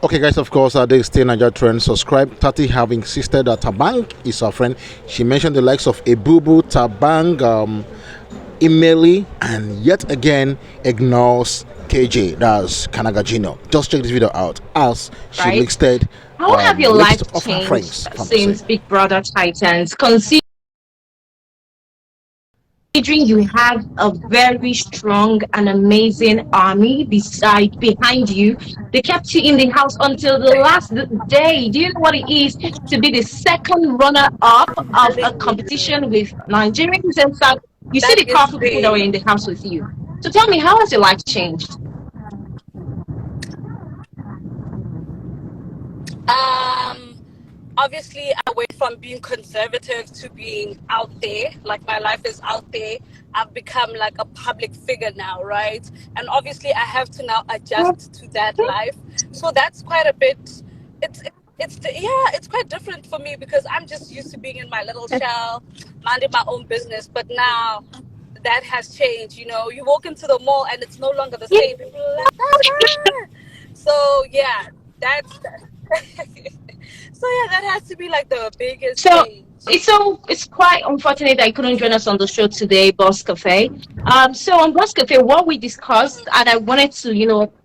Okay, guys, of course, this is still Niger Trend. Subscribe. Tati have insisted that Thabang is her friend. She mentioned the likes of Ebubu, Thabang, Emily, and yet again ignores KJ, that's Kanaga. Just check this video out as she Right? listed How have your life list of her changed friends. since Big Brother Titans? Considering you have a very strong and amazing army behind you, they kept you in the house until the last day. Do you know what it is to be the second runner-up of a competition with Nigerians and South? You see That the is powerful people that were in the house with you. So tell me, how has your life changed? um obviously I went from being conservative to being out there. Like, my life is out there. I've become like a public figure now, right? And obviously I have to now adjust to that life. So that's quite a bit. It's quite different for me because I'm just used to being in my little shell, minding my own business. But now that has changed. You walk into the mall and it's no longer the same. People are like, that's her. So yeah, that's so yeah, that has to be like the biggest So change. it's quite unfortunate that you couldn't join us on the show today, Boss Cafe. So on Boss Cafe, what we discussed, and I wanted to,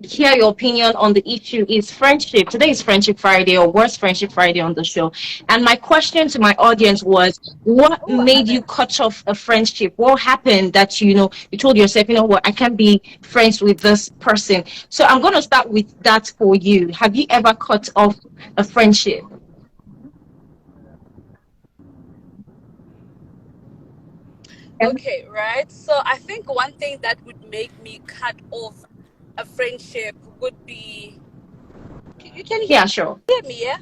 hear your opinion on the issue is friendship. Today is Friendship Friday, or was Friendship Friday on the show. And my question to my audience was, what made you cut off a friendship? What happened that you told yourself, you know what, I can't be friends with this person. So I'm going to start with that for you. Have you ever cut off a friendship? Okay, right. So I think one thing that would make me cut off a friendship would be, you can Yeah, sure. hear me, yeah?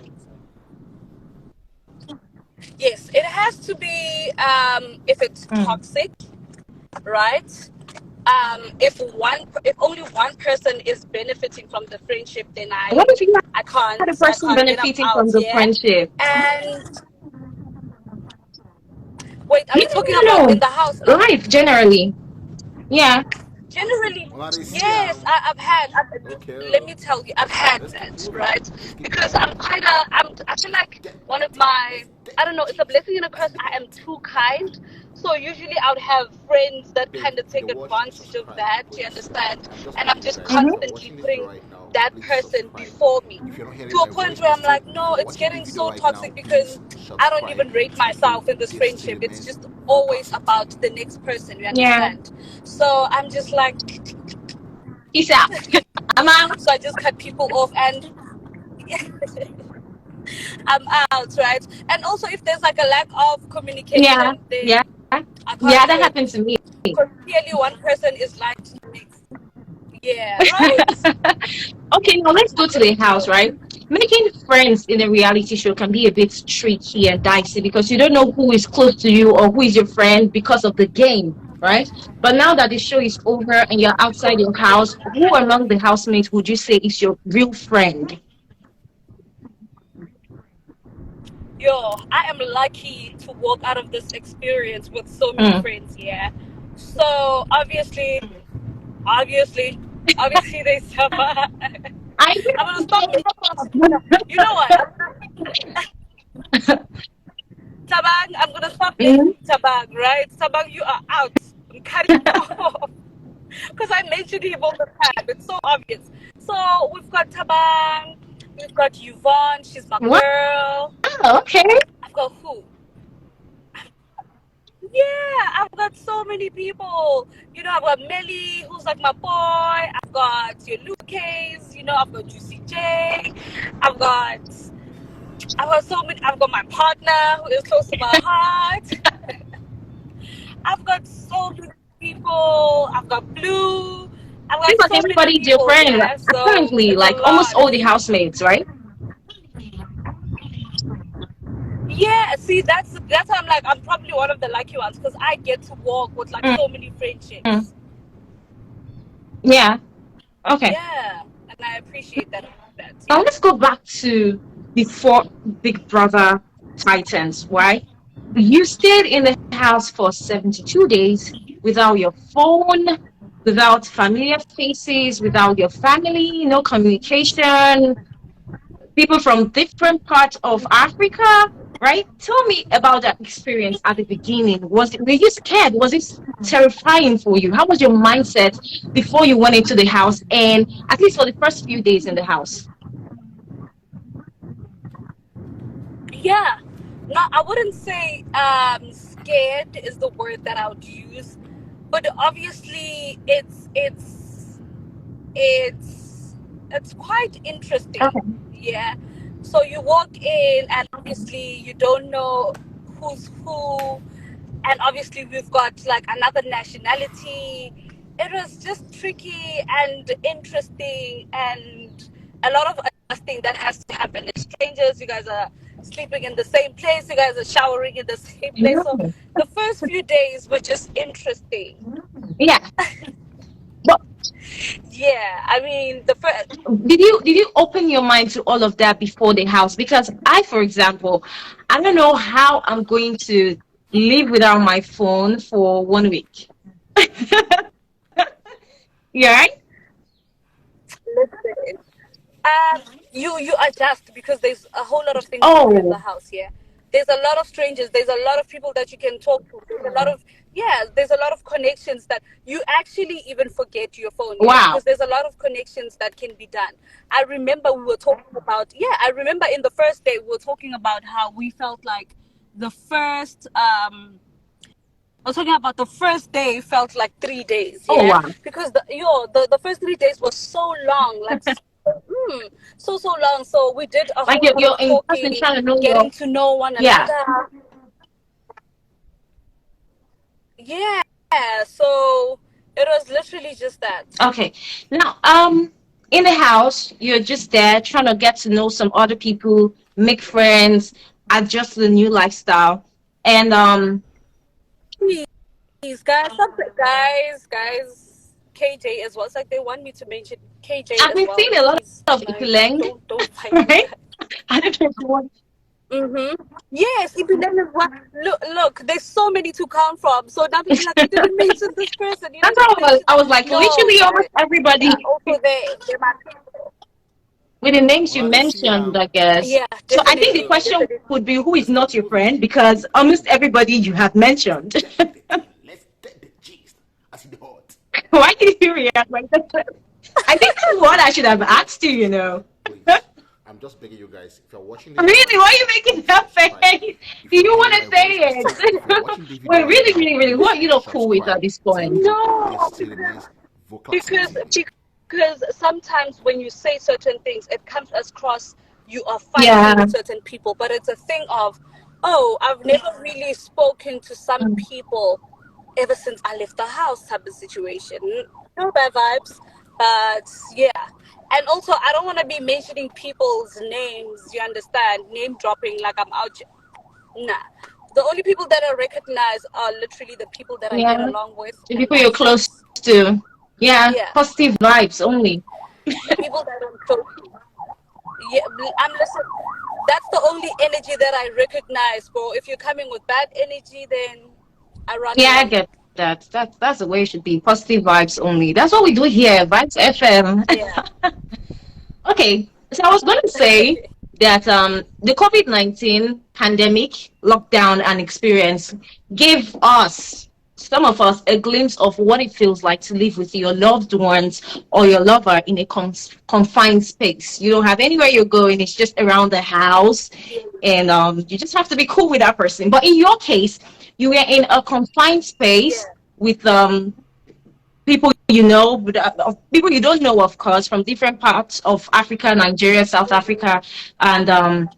Yes, it has to be if it's Mm. toxic, right? If only one person is benefiting from the friendship, then What if you I had can't a I person can't then I'm benefiting out, from the yeah. friendship? And wait, are No, you talking no, about in no, the house no. now? Life generally. Yeah. Generally, Friends. yes, I've had. Let me tell you, I've had that, right? Because I feel like one of my, I don't know, it's a blessing and a curse. I am too kind. So usually I would have friends that kind of take advantage of that, you understand? And I'm just constantly putting that person before me to a point where I'm like, no, it's getting so toxic because I don't even rate myself in this friendship. It's just always about the next person, you Yeah. understand? So I'm just like, Peace out. I'm out. so I just cut people off and I'm out, right? And also, if there's like a lack of Yeah. communication, Yeah. then I Yeah, can't that do it happened to me. because clearly one person is lying to the next. Yeah, right? Okay, now let's go to the house, right? Making friends in a reality show can be a bit tricky and dicey because you don't know who is close to you or who is your friend because of the game, right? But now that the show is over and you're outside your house, who among the housemates would you say is your real friend? Yo, I am lucky to walk out of this experience with so many Mm. friends, yeah. So obviously, obviously they suffer. I I'm gonna stop it. You know what? Thabang, I'm gonna stop Mhm. blaming Thabang, right? Thabang, you are out. I'm cutting you off. Because I mentioned him all the time. It's so obvious. So we've got Thabang, we've got Yvonne, she's my Wow, girl. okay. I've got who? Yeah, I've got so many people. I've got Melly, who's like my boy. I've got your Lucas, I've got Juicy J. I've got I've got so many. I've got my partner who is close to my heart. I've got so many people. I've got Blue. I've got Seems like so many everybody's your people, friend. yeah. So Apparently, it's a like almost lot. all the housemates, right? Yeah, see, that's why I'm like, I'm probably one of the lucky ones because I get to walk with like Mm, so many mm. friendships. Yeah. Okay. Yeah, and I appreciate that. Now Yeah. let's go back to before Big Brother Titans, right? You stayed in the house for 72 days without your phone, without familiar faces, without your family, no communication. people from different parts of Africa, right? Tell me about that experience at the beginning. Were you scared? Was it terrifying for you? How was your mindset before you went into the house, and at least for the first few days in the house? Yeah. No, I wouldn't say scared is the word that I would use, but obviously it's quite interesting. Okay. Yeah. So you walk in and obviously you don't know who's who, and obviously we've got like another nationality. It was just tricky and interesting, and a lot of adjusting that has to happen. As strangers, you guys are sleeping in the same place, you guys are showering in the same place. So the first few days were just interesting. Yeah. But Yeah, I mean the first. did you open your mind to all of that before the house? Because I, for example, I don't know how I'm going to live without my phone for 1 week. Yeah, right? Listen, you adjust because there's a whole lot of things to do in the Oh, house here. There's a lot of strangers. There's a lot of people that you can talk to. There's a lot of, yeah. There's a lot of connections that you actually even forget your phone. Yeah, wow. because there's a lot of connections that can be done. I remember we were talking about. Yeah, I remember in the first day we were talking about how we felt like the first. I was talking about the first day felt like 3 days, Oh, yeah, wow. because the first 3 days was so long, like so long. So we did a Like whole lot you're of in person talking, trying to know your, getting to know one yeah. another. Yeah, so it was literally just that. Okay. Now, in the house, you're just there trying to get to know some other people, make friends, adjust to the new lifestyle. And Please, guys, guys, KJ as well. It's like they want me to mention KJ I've as been well. seeing a lot Please, of like, Ipulang, don't fight me, right? guys. I don't know if you want. Yes, Ibilem is one. Look, there's so many to count from. So now people are like, you didn't mention this person. You That's didn't how mention. I was like, No, literally almost guys. everybody Also, they're my people. with the names you Well, you see, mentioned, I guess. Yeah, So I think the definitely, question definitely. would be, who is let's keep not your moving. friend? Because almost everybody you have mentioned. Get the tea. Let's get the gist. As in the hot. Why did you react like that? I think that's what I should have asked you. Please, I'm just begging you guys. If you're watching this Really? right Why now, are you making please that face? subscribe. Do If you're you want hearing to my say voice, still, if you're it? watching this video Well, right really, now, really, really, please what are you not cool with at subscribe. this point? This No, still remains vocal because activity. because sometimes when you say certain things, it comes across you are fighting Yeah. with certain people, but it's a thing of, oh, I've never really spoken to some people ever since I left the house type of situation. No bad vibes, but yeah. And also, I don't want to be mentioning people's names. You understand? Name dropping like I'm out. Nah. The only people that I recognize are literally the people that I get Yeah. along with The and people my you're close friends. to. Yeah. Yeah, Positive vibes only. the people that I'm close to. Yeah, I'm listening. That's the only energy that I recognize, bro. If you're coming with bad energy, then I run Yeah, I away. get that. That's the way it should be. Positive vibes only. That's what we do here. Vibes FM. Yeah. Okay, so I was going to say that the COVID-19 pandemic lockdown and experience gave us, some of us, a glimpse of what it feels like to live with your loved ones or your lover in a confined space. You don't have anywhere you're going, it's just around the house, and you just have to be cool with that person. But in your case, you were in a confined Yeah. space with people you know, but people you don't know, of course, from different parts of Africa, Nigeria, South Africa, and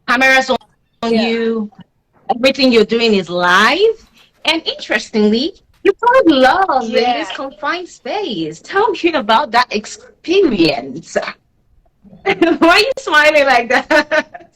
cameras on Yeah. you. Everything you're doing is live. And interestingly, you found love in Yeah. this confined space. Tell me about that experience. Why are you smiling like that?